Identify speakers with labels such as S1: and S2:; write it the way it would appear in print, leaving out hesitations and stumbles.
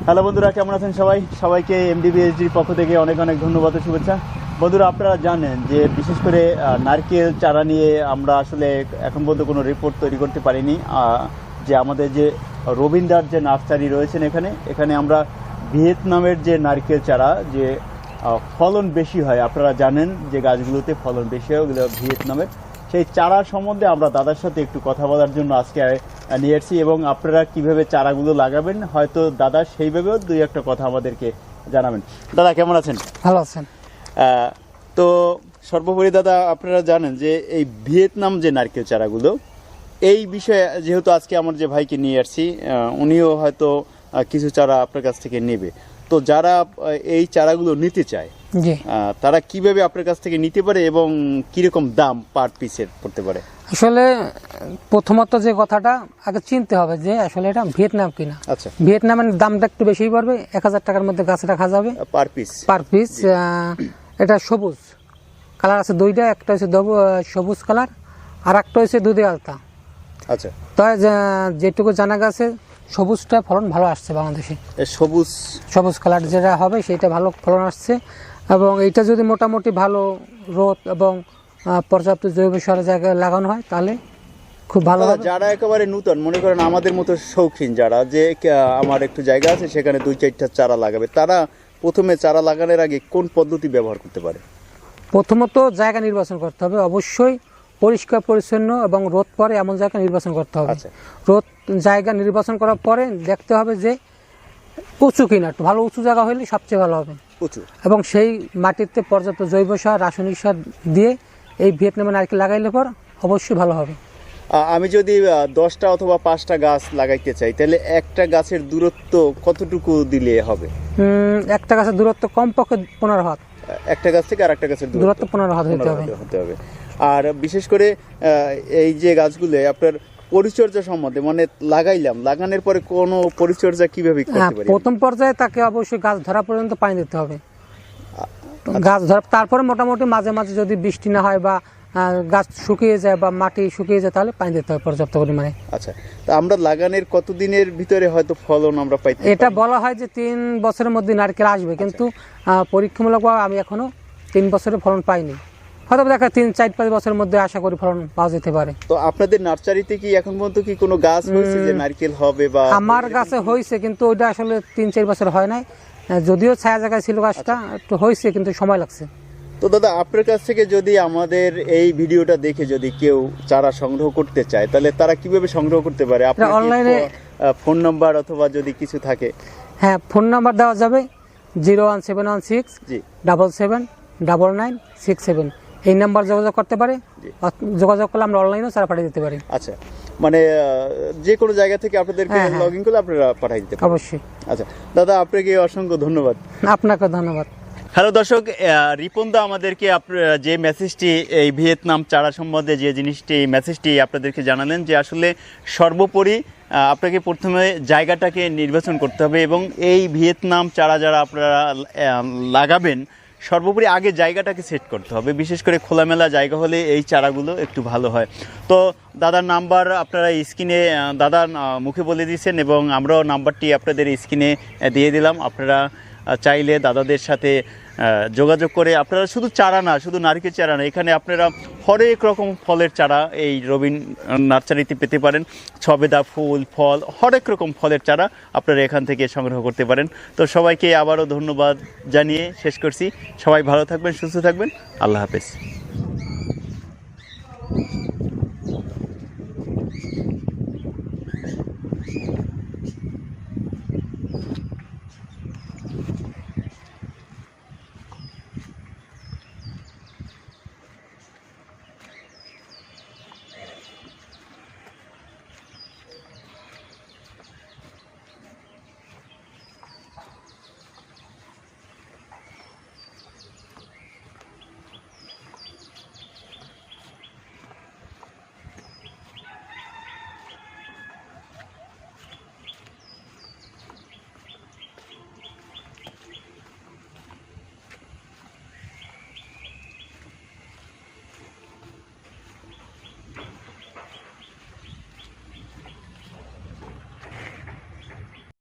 S1: Hello বন্ধুরা, কেমন আছেন সবাই? সবাইকে এমডিবিএসডির পক্ষ থেকে অনেক অনেক ধন্যবাদ ও শুভেচ্ছা। বন্ধুরা, আপনারা জানেন যে বিশেষ করে নারকেল চারা নিয়ে আমরা আসলে এখন পর্যন্ত কোনো রিপোর্ট তৈরি করতে পারিনি। যে আমাদের যে রবীন্দ্রার যে নার্সারি রয়েছেন এখানে আমরা ভিয়েতনামের যে নারকেল চারা যে ফলন বেশি হয়, আপনারা জানেন যে গাছগুলোতে ফলন বেশি হয় ওগুলো ভিয়েতনামের, সেই চারা সম্বন্ধে আমরা দাদার সাথে একটু কথা বলার জন্য আজকে নিয়ে এসেছি। এবং আপনারা কিভাবে চারাগুলো লাগাবেন হয়তো দাদা সেইভাবেও দুই একটা কথা আমাদেরকে জানাবেন। দাদা কেমন আছেন?
S2: ভালো আছেন।
S1: তো সর্বোপরি দাদা, আপনারা জানেন যে এই ভিয়েতনাম যে নারকেল চারাগুলো, এই বিষয়ে যেহেতু আজকে আমার যে ভাইকে নিয়ে আসছি উনিও হয়তো কিছু চারা আপনার কাছ থেকে নেবে, তো যারা এই চারাগুলো নিতে চায় তারা কিভাবে আপনার কাছ থেকে নিতে পারে এবং কিরকম দাম পার পিসের পড়তে পারে?
S2: আসলে প্রথমত যে কথাটা আগে চিনতে হবে যে আসলে এটা ভিয়েতনাম কিনা।
S1: আচ্ছা,
S2: ভিয়েতনামের দামটা একটু বেশিই পড়বে, 1000 টাকার মধ্যে গাছ রাখা যাবে
S1: পার পিস।
S2: এটা সবুজ কালার আছে দুইটা, একটা হচ্ছে সবুজ কালার আর একটা হচ্ছে দুধে আলতা।
S1: আচ্ছা,
S2: তাই যেটুকু জানা গেছে সবুজটা ফলন ভালো আসছে বাংলাদেশে। সবুজ কালার যেটা হবে সেটা ভালো ফলন আসছে, এবং এইটা যদি মোটামুটি ভালো রোদ এবং পর্যাপ্ত জৈব সারের জায়গায় লাগানো হয় তাহলে খুব ভালো হবে।
S1: যারা একেবারে নতুন, মনে করেন আমাদের মতো শৌখিন যারা, যে আমার একটু জায়গা আছে সেখানে 2-4টা চারা লাগাবে, তারা প্রথমে চারা লাগানোর আগে কোন পদ্ধতি ব্যবহার করতে পারে?
S2: প্রথমত জায়গা নির্বাচন করতে হবে, অবশ্যই পরিষ্কার পরিচ্ছন্ন এবং রোদ পরে এমন জায়গা নির্বাচন করতে হবে। রোদ জায়গা নির্বাচন করার পরে দেখতে হবে যে উঁচু কিনা, একটু ভালো উঁচু জায়গা হলে সবচেয়ে ভালো হবে এবং সেই মাটিতে পর্যাপ্ত জৈব সার রাসায়নিক সার দিয়ে এই ভিয়েতনামের নারকেল লাগাইলে পর অবশ্যই ভালো হবে।
S1: আমি যদি 10টা অথবা 5টা গাছ লাগাইতে চাই তাহলে একটা গাছের দূরত্ব কতটুকু দিলে হবে?
S2: একটা গাছের দূরত্ব কমপক্ষে 15 হাত।
S1: একটা গাছ থেকে আরেকটা গাছের দূরত্ব
S2: 15 হাত হতে হবে।
S1: আর বিশেষ করে এই যে গাছগুলো আপনার পরিচর্যা সম্বন্ধে, মানে লাগানোর পরে কোনো পরিচর্যা কিভাবে করতে পারি?
S2: প্রথম পর্যায়ে তাকে অবশ্যই গাছ ধরা পর্যন্ত পানি দিতে হবে। গাছ ধরা তারপরে মোটামুটি মাঝে মাঝে যদি বৃষ্টি না হয় বা গাছ শুকিয়ে যায় বা মাটি শুকিয়ে যায় তাহলে পানি দিতে হবে পর্যাপ্ত পরিমাণে।
S1: আচ্ছা, তো আমরা লাগানোর কতদিনের ভিতরে হয়তো ফলন আমরা পাইতে পারি?
S2: এটা বলা হয় যে 3 বছরের মধ্যে নারকেল আসবে, কিন্তু পরীক্ষামূলকভাবে আমি এখনো 3 বছরের ফলন পাইনি। হয়তো দেখা 3-4-5 বছরের মধ্যে আশা করি ফলন পাওয়া যেতে পারে।
S1: তো আপনাদের নার্সারিতে কি এখন পর্যন্ত কি কোনো গাছ হয়েছে যে নারকেল হবে? বা
S2: আমার গাছে হয়েছে, কিন্তু ওইটা আসলে 3-4 বছর হয় নাই, যদিও ছায়া জায়গায় ছিল গাছটা, একটু হয়েছে কিন্তু সময় লাগছে।
S1: তো দাদা, আপনার কাছ থেকে যদি আমাদের এই ভিডিওটা দেখে যদি কেউ চারা সংগ্রহ করতে চায় তাহলে তারা কিভাবে সংগ্রহ করতে পারে? আপনার
S2: অনলাইনে
S1: ফোন নাম্বার অথবা যদি কিছু থাকে?
S2: হ্যাঁ, ফোন নাম্বার দেওয়া যাবে 01716 779967। এই নাম্বার যোগাযোগ করতে পারে, যোগাযোগ করলে আমরা অনলাইনেও চারা পাঠিয়ে দিতে পারি।
S1: আচ্ছা, মানে যে কোনো জায়গা থেকে আপনাদেরকে লগইন করলে আপনারা পাঠিয়ে দিতে পারেন?
S2: অবশ্যই।
S1: আচ্ছা দাদা, আপনাকে অসংখ্য ধন্যবাদ।
S2: আপনাকে ধন্যবাদ।
S1: হ্যালো দর্শক, রিপনদা আমাদেরকে যে মেসেজটি এই ভিয়েতনাম চারা সম্বন্ধে যে জিনিসটি মেসেজটি আপনাদেরকে জানালেন, যে আসলে সর্বোপরি আপনাকে প্রথমে জায়গাটাকে নির্বাচন করতে হবে এবং এই ভিয়েতনাম চারা যারা আপনারা লাগাবেন সর্বোপরি আগে জায়গাটাকে সেট করতে হবে। বিশেষ করে খোলামেলা জায়গা হলে এই চারাগুলো একটু ভালো হয়। তো দাদার নাম্বার আপনারা স্ক্রিনে দাদার মুখে বলে দিয়েছেন এবং আমরাও নাম্বারটি আপনাদের স্ক্রিনে দিয়ে দিলাম। আপনারা চাইলে দাদাদের সাথে যোগাযোগ করে আপনারা শুধু চারা না, শুধু নারকেল চারা না, এখানে আপনারা হরেক রকম ফলের চারা এই রবিন নার্সারিতে পেতে পারেন। ছবেদা ফুল, ফল, হরেক রকম ফলের চারা আপনারা এখান থেকে সংগ্রহ করতে পারেন। তো সবাইকে আবারও ধন্যবাদ জানিয়ে শেষ করছি। সবাই ভালো থাকবেন, সুস্থ থাকবেন। আল্লাহ হাফেজ।